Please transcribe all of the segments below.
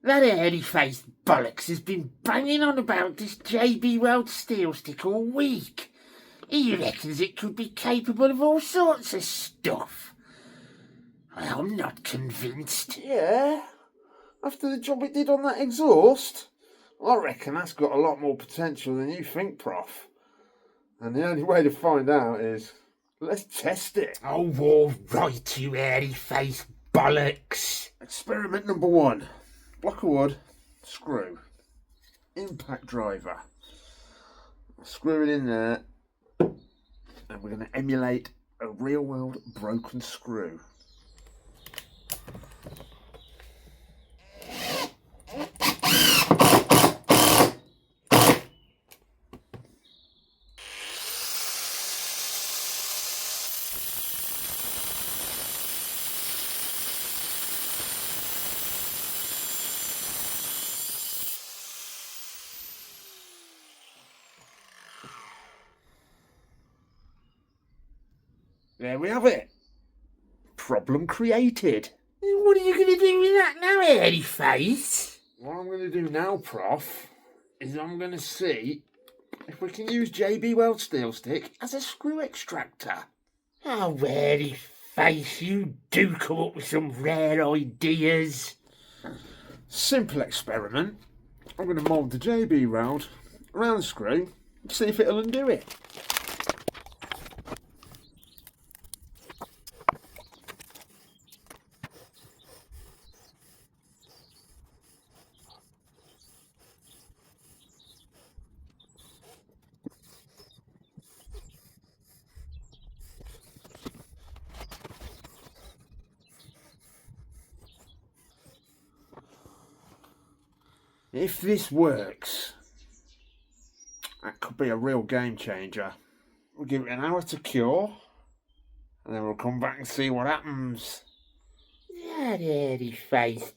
That airy-faced bollocks has been banging on about this JB Weld SteelStik all week. He reckons it could be capable of all sorts of stuff. I'm not convinced. Yeah? After the job it did on that exhaust? I reckon that's got a lot more potential than you think, Prof. And the only way to find out is, let's test it. Oh, all right, you airy-faced bollocks. Experiment number 1. Block of wood, screw, impact driver. Screw it in there, and we're going to emulate a real world broken screw. There we have it. Problem created. What are you going to do with that now, airy-face? What I'm going to do now, Prof, is I'm going to see if we can use JB Weld SteelStik as a screw extractor. Oh, airy-face, you do come up with some rare ideas. Simple experiment. I'm going to mould the JB Weld around the screw, see if it'll undo it. If this works, that could be a real game changer. We'll give it an hour to cure, and then we'll come back and see what happens. That airy-faced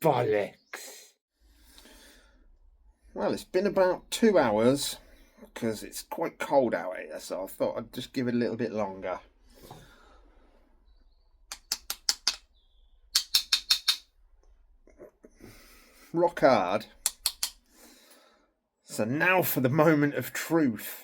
bollocks. Well, it's been about 2 hours, because it's quite cold out here, so I thought I'd just give it a little bit longer. Rock hard. So now for the moment of truth.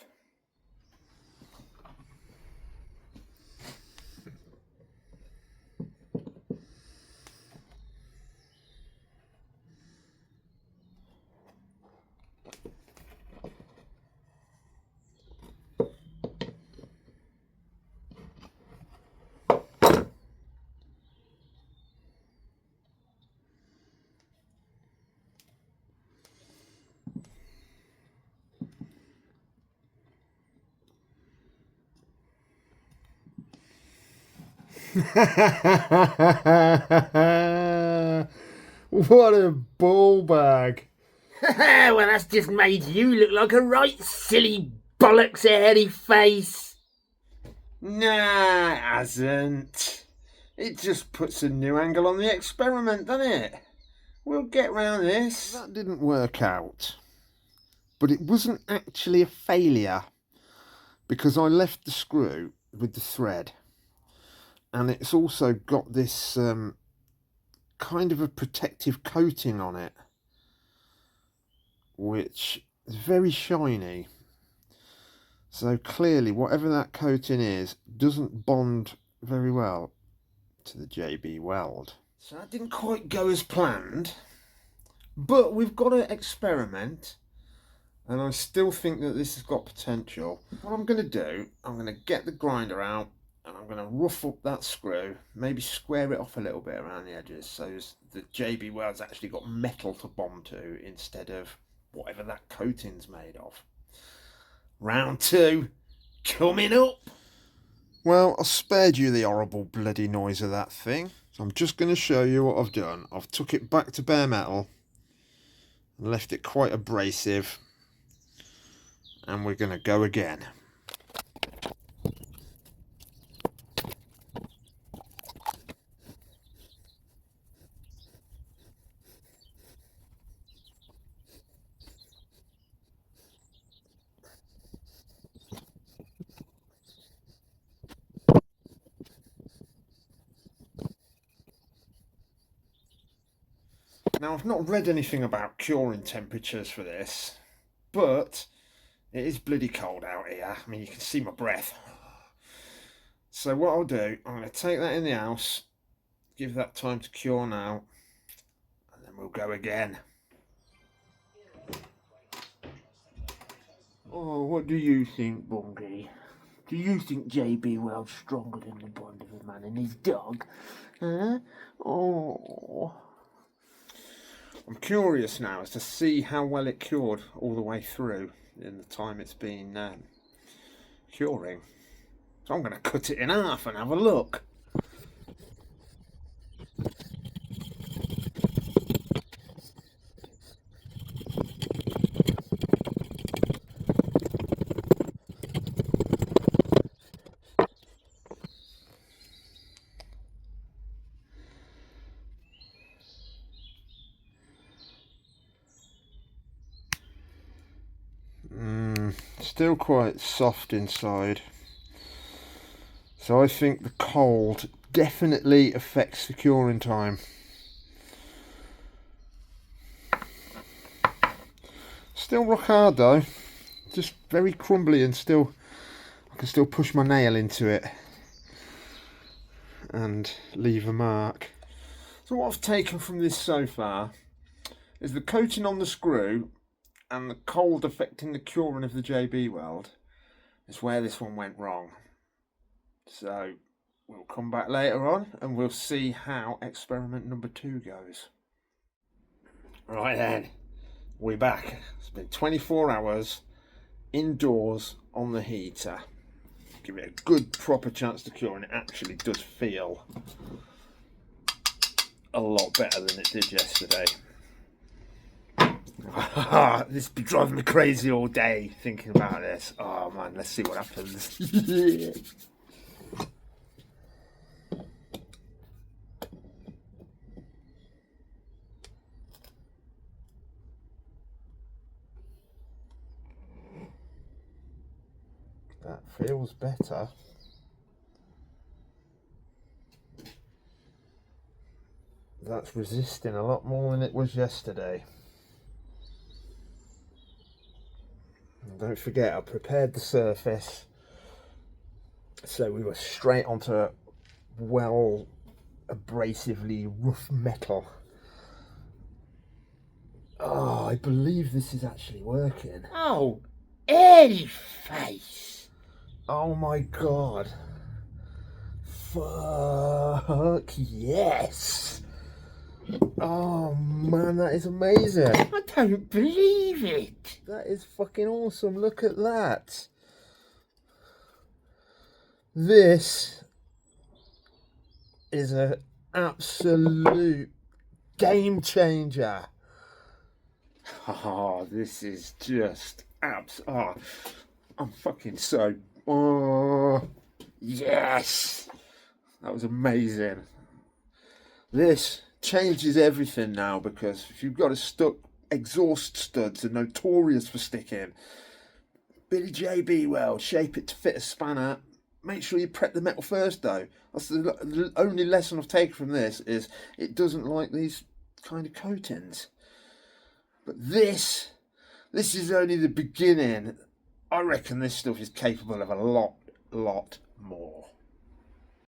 What a ball bag. Well, that's just made you look like a right silly bollocks airy-face. Nah, it hasn't. It just puts a new angle on the experiment, doesn't it? We'll get round this. That didn't work out. But it wasn't actually a failure, because I left the screw with the thread. And it's also got this kind of a protective coating on it, which is very shiny. So clearly, whatever that coating is, doesn't bond very well to the JB Weld. So that didn't quite go as planned, but we've got to experiment, and I still think that this has got potential. What I'm going to do, I'm going to get the grinder out, and I'm going to rough up that screw, maybe square it off a little bit around the edges so the JB Weld's actually got metal to bond to instead of whatever that coating's made of. Round 2 coming up. Well, I spared you the horrible bloody noise of that thing, so I'm just going to show you what I've done. I've took it back to bare metal and left it quite abrasive, and we're going to go again. Now, I've not read anything about curing temperatures for this, but it is bloody cold out here. I mean, you can see my breath. So what I'll do, I'm going to take that in the house, give that time to cure now, and then we'll go again. Oh, what do you think, Bungie? Do you think JB Weld's stronger than the bond of a man and his dog? Huh? Oh. I'm curious now as to see how well it cured all the way through in the time it's been curing. So I'm going to cut it in half and have a look. Still quite soft inside, so I think the cold definitely affects the curing time. Still rock hard though, just very crumbly, and still I can still push my nail into it and leave a mark. So what I've taken from this so far is the coating on the screw and the cold affecting the curing of the JB Weld is where this one went wrong. So we'll come back later on and we'll see how experiment number 2 goes. Right then, we're back. It's been 24 hours indoors on the heater. Give it a good proper chance to cure, and it actually does feel a lot better than it did yesterday. This be driving me crazy all day thinking about this. Oh man, let's see what happens. That feels better. That's resisting a lot more than it was yesterday. And don't forget, I prepared the surface so we were straight onto well abrasively rough metal. Oh, I believe this is actually working. Oh, airy face. Oh my god. Fuck yes. Oh man, that is amazing. I don't believe it. That is fucking awesome. Look at that. This is an absolute game changer. Oh, this is just oh, I'm fucking so. Oh, yes. That was amazing. This changes everything now, because if you've got a stuck exhaust studs are notorious for sticking. Billy JB Weld, shape it to fit a spanner. Make sure you prep the metal first though. That's the only lesson I've taken from this, is it doesn't like these kind of coatings. But this is only the beginning. I reckon this stuff is capable of a lot more.